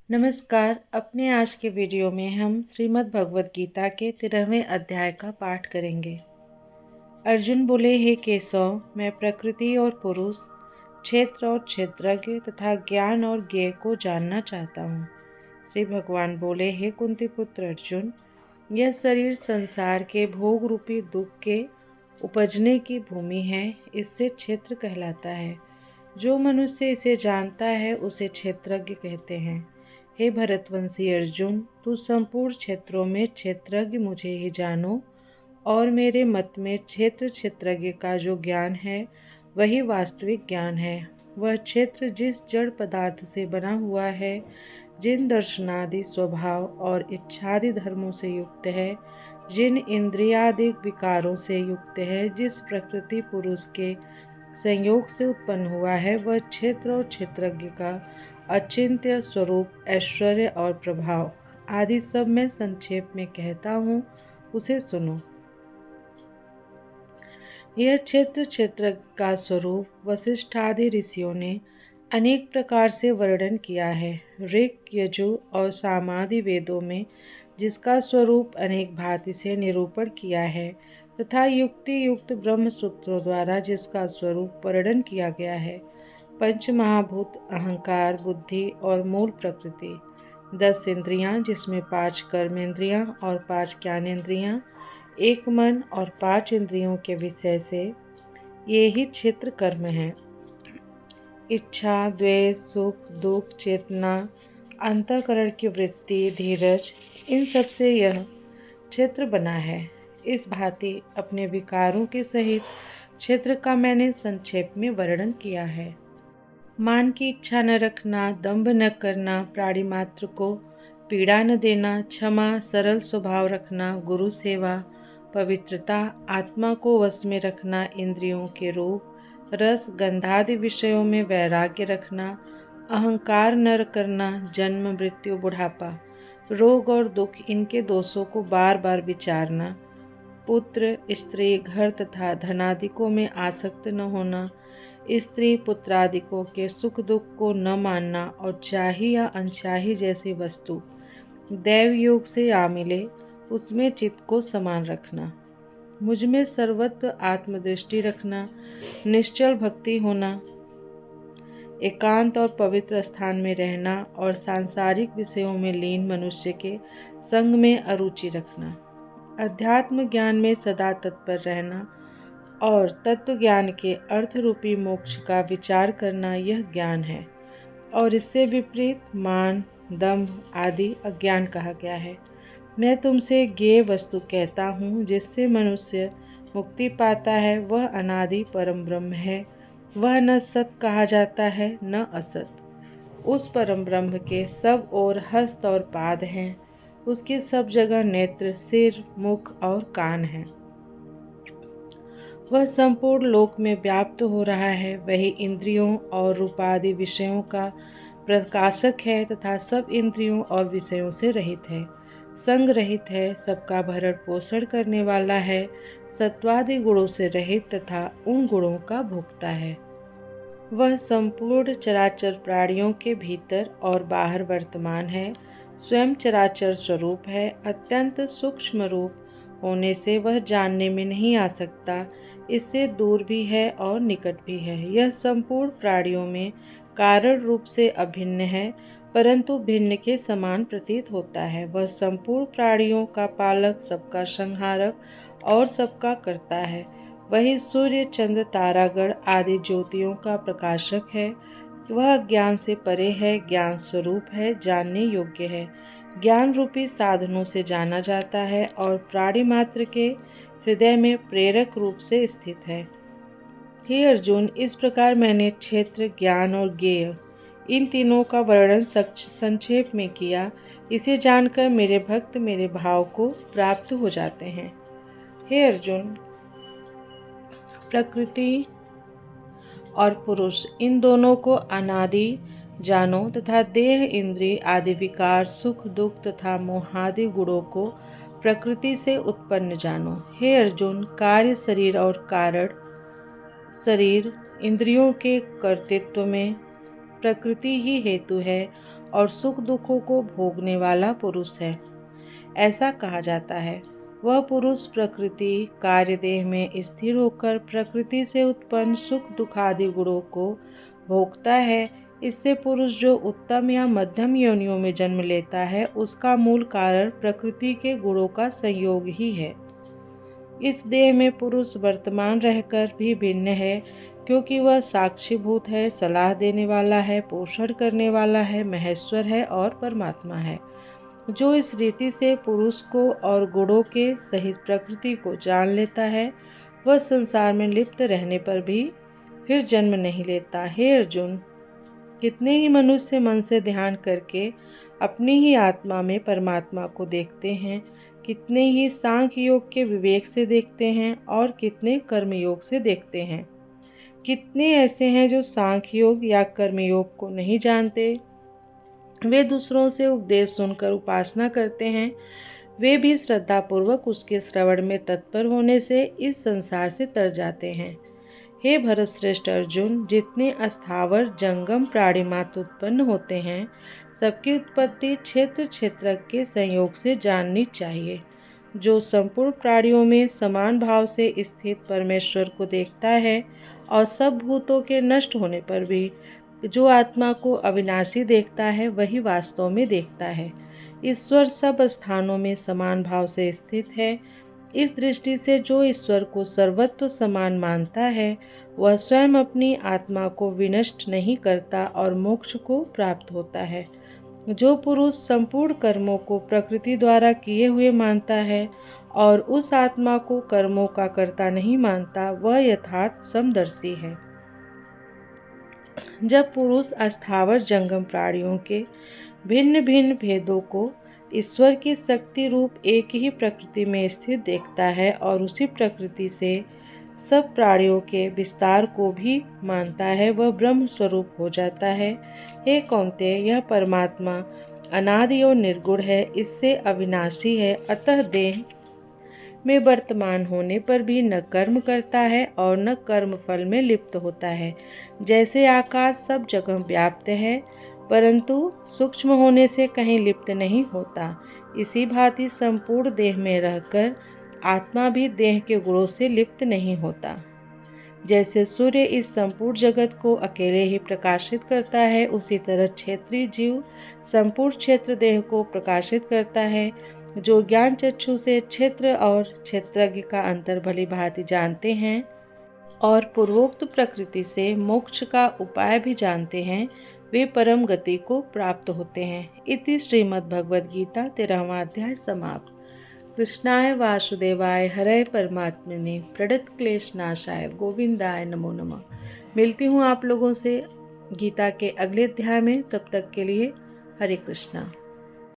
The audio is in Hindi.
नमस्कार। अपने आज के वीडियो में हम श्रीमद् भगवद गीता के 13वें अध्याय का पाठ करेंगे। अर्जुन बोले, हे केशव, मैं प्रकृति और पुरुष, क्षेत्र और क्षेत्रज्ञ तथा ज्ञान और ज्ञेय को जानना चाहता हूँ। श्री भगवान बोले, हे कुंती पुत्र अर्जुन, यह शरीर संसार के भोग रूपी दुख के उपजने की भूमि है। इससे क्षेत्र कहलाता है। जो मनुष्य इसे जानता है उसे क्षेत्रज्ञ कहते हैं। हे भरतवंशी अर्जुन, तू संपूर्ण क्षेत्रों में क्षेत्रज्ञ मुझे ही जानो, और मेरे मत में क्षेत्र क्षेत्रज्ञ का जो ज्ञान है वही वास्तविक ज्ञान है। वह क्षेत्र जिस जड़ पदार्थ से बना हुआ है, जिन दर्शनादि स्वभाव और इच्छादि धर्मों से युक्त है, जिन इंद्रियादि विकारों से युक्त है, जिस प्रकृति पुरुष के संयोग से उत्पन्न हुआ है, वह क्षेत्र और क्षेत्रज्ञ का अचिंत्य स्वरूप, ऐश्वर्य और प्रभाव आदि सब मैं संक्षेप में कहता हूँ, उसे सुनो। यह क्षेत्र क्षेत्र का स्वरूप वशिष्ठ आदि ऋषियों ने अनेक प्रकार से वर्णन किया है। ऋग, यजु और सामादि वेदों में जिसका स्वरूप अनेक भांति से निरूपण किया है, तथा युक्ति युक्त ब्रह्म सूत्रों द्वारा जिसका स्वरूप वर्णन किया गया है। पंच महाभूत, अहंकार, बुद्धि और मूल प्रकृति, 10 इंद्रियां जिसमें 5 कर्मेंद्रियां और 5 ज्ञानेंद्रियां, एक मन और 5 इंद्रियों के विषय से ये ही क्षेत्र कर्म है। इच्छा, द्वेष, सुख, दुख, चेतना, अंतःकरण की वृत्ति, धीरज, इन सब से यह क्षेत्र बना है। इस भांति अपने विकारों के सहित क्षेत्र का मैंने संक्षेप में वर्णन किया है। मान की इच्छा न रखना, दंभ न करना, प्राणी मात्र को पीड़ा न देना, क्षमा, सरल स्वभाव रखना, गुरु सेवा, पवित्रता, आत्मा को वश में रखना, इंद्रियों के रूप, रस, गंधादि विषयों में वैराग्य रखना, अहंकार न करना, जन्म, मृत्यु, बुढ़ापा, रोग और दुख, इनके दोषों को बार बार विचारना, पुत्र, स्त्री, घर तथा धनादिकों में आसक्त न होना, स्त्री पुत्रादिकों के सुख दुख को न मानना, और चाही या अनचाही जैसी वस्तु दैव योग से आ मिले उसमें चित्त को समान रखना, मुझ में सर्वत्र आत्मदृष्टि रखना, निश्चल भक्ति होना, एकांत और पवित्र स्थान में रहना, और सांसारिक विषयों में लीन मनुष्य के संग में अरुचि रखना, अध्यात्म ज्ञान में सदा तत्पर रहना, और तत्व ज्ञान के अर्थ रूपी मोक्ष का विचार करना, यह ज्ञान है। और इससे विपरीत मान, दंभ आदि अज्ञान कहा गया है। मैं तुमसे ज्ञेय वस्तु कहता हूँ, जिससे मनुष्य मुक्ति पाता है, वह अनादि परम ब्रह्म है। वह न सत कहा जाता है न असत। उस परम ब्रह्म के सब ओर हस्त और पाद हैं। उसके सब जगह नेत्र, सिर, मुख और कान हैं। वह संपूर्ण लोक में व्याप्त हो रहा है। वही इंद्रियों और रूपादि विषयों का प्रकाशक है तथा सब इंद्रियों और विषयों से रहित है, संग रहित है, सबका भरण पोषण करने वाला है, सत्वादि गुणों से रहित तथा उन गुणों का भोक्ता है। वह संपूर्ण चराचर प्राणियों के भीतर और बाहर वर्तमान है, स्वयं चराचर स्वरूप है। अत्यंत सूक्ष्म रूप होने से वह जानने में नहीं आ सकता, इससे दूर भी है और निकट भी है। यह संपूर्ण प्राणियों में कारण रूप से अभिन्न है, परंतु भिन्न के समान प्रतीत होता है। वह संपूर्ण प्राणियों का पालक, सबका संहारक और सबका कर्ता है। वही सूर्य, चंद्र, तारागण आदि ज्योतियों का प्रकाशक है। वह ज्ञान से परे है, ज्ञान स्वरूप है, जानने योग्य है, ज्ञान रूपी साधनों से जाना जाता है और प्राणी मात्र के हृदय में प्रेरक रूप से स्थित है। हे अर्जुन, इस प्रकार मैंने क्षेत्र, ज्ञान और ज्ञेय इन तीनों का वर्णन संक्षेप में किया। इसे जानकर मेरे भक्त मेरे भाव को प्राप्त हो जाते हैं। हे अर्जुन, प्रकृति और पुरुष इन दोनों को अनादि जानो तथा देह, इंद्रिय आदि विकार, सुख दुख तथा मोहादि गुणों को प्रकृति से उत्पन्न जानो। हे अर्जुन, कार्य शरीर और कारण शरीर इंद्रियों के कर्तृत्व में प्रकृति ही हेतु है, और सुख दुखों को भोगने वाला पुरुष है। ऐसा कहा जाता है। वह पुरुष प्रकृति कार्य देह में स्थिर होकर प्रकृति से उत्पन्न सुख दुख आदि गुणों को भोगता है। इससे पुरुष जो उत्तम या मध्यम योनियों में जन्म लेता है, उसका मूल कारण प्रकृति के गुणों का संयोग ही है। इस देह में पुरुष वर्तमान रहकर भी भिन्न है, क्योंकि वह साक्षीभूत है, सलाह देने वाला है, पोषण करने वाला है, महेश्वर है और परमात्मा है। जो इस रीति से पुरुष को और गुणों के सहित प्रकृति को जान लेता है, वह संसार में लिप्त रहने पर भी फिर जन्म नहीं लेता। हे अर्जुन, कितने ही मनुष्य मन से ध्यान करके अपनी ही आत्मा में परमात्मा को देखते हैं, कितने ही सांख्य योग के विवेक से देखते हैं और कितने कर्म योग से देखते हैं। कितने ऐसे हैं जो सांख्य योग या कर्म योग को नहीं जानते। वे दूसरों से उपदेश सुनकर उपासना करते हैं। वे भी श्रद्धापूर्वक उसके श्रवण में तत्पर होने से इस संसार से तर जाते हैं। हे भरतश्रेष्ठ अर्जुन, जितने अस्थावर जंगम प्राणी मात्र उत्पन्न होते हैं, सबकी उत्पत्ति क्षेत्र क्षेत्रज्ञ के संयोग से जाननी चाहिए। जो संपूर्ण प्राणियों में समान भाव से स्थित परमेश्वर को देखता है और सब भूतों के नष्ट होने पर भी जो आत्मा को अविनाशी देखता है, वही वास्तव में देखता है। ईश्वर सब स्थानों में समान भाव से स्थित है। इस दृष्टि से जो ईश्वर को सर्वत्र समान मानता है, वह स्वयं अपनी आत्मा को विनष्ट नहीं करता और मोक्ष को प्राप्त होता है। जो पुरुष संपूर्ण कर्मों को प्रकृति द्वारा किए हुए मानता है और उस आत्मा को कर्मों का कर्ता नहीं मानता, वह यथार्थ समदर्शी है। जब पुरुष अस्थावर जंगम प्राणियों के भिन्न भिन्न भेदों को ईश्वर की शक्ति रूप एक ही प्रकृति में स्थित देखता है और उसी प्रकृति से सब प्राणियों के विस्तार को भी मानता है, वह ब्रह्म स्वरूप हो जाता है। हे कौन्तेय, यह परमात्मा अनादि और निर्गुण है, इससे अविनाशी है, अतः देह में वर्तमान होने पर भी न कर्म करता है और न कर्म फल में लिप्त होता है। जैसे आकाश सब जगह व्याप्त है, परंतु सूक्ष्म होने से कहीं लिप्त नहीं होता, इसी भांति संपूर्ण देह में रहकर आत्मा भी देह के गुणों से लिप्त नहीं होता। जैसे सूर्य इस संपूर्ण जगत को अकेले ही प्रकाशित करता है, उसी तरह क्षेत्रीय जीव संपूर्ण क्षेत्र देह को प्रकाशित करता है। जो ज्ञान चक्षु से क्षेत्र और क्षेत्रज्ञ का अंतर भली भांति जानते हैं और पूर्वोक्त प्रकृति से मोक्ष का उपाय भी जानते हैं, वे परम गति को प्राप्त होते हैं। इति श्रीमद् भगवद गीता 13वां अध्याय समाप्त। कृष्णाय वासुदेवाय हरे परमात्मने प्रणत क्लेश नाशाय गोविंदाय नमो नमः। मिलती हूँ आप लोगों से गीता के अगले अध्याय में, तब तक के लिए हरे कृष्णा।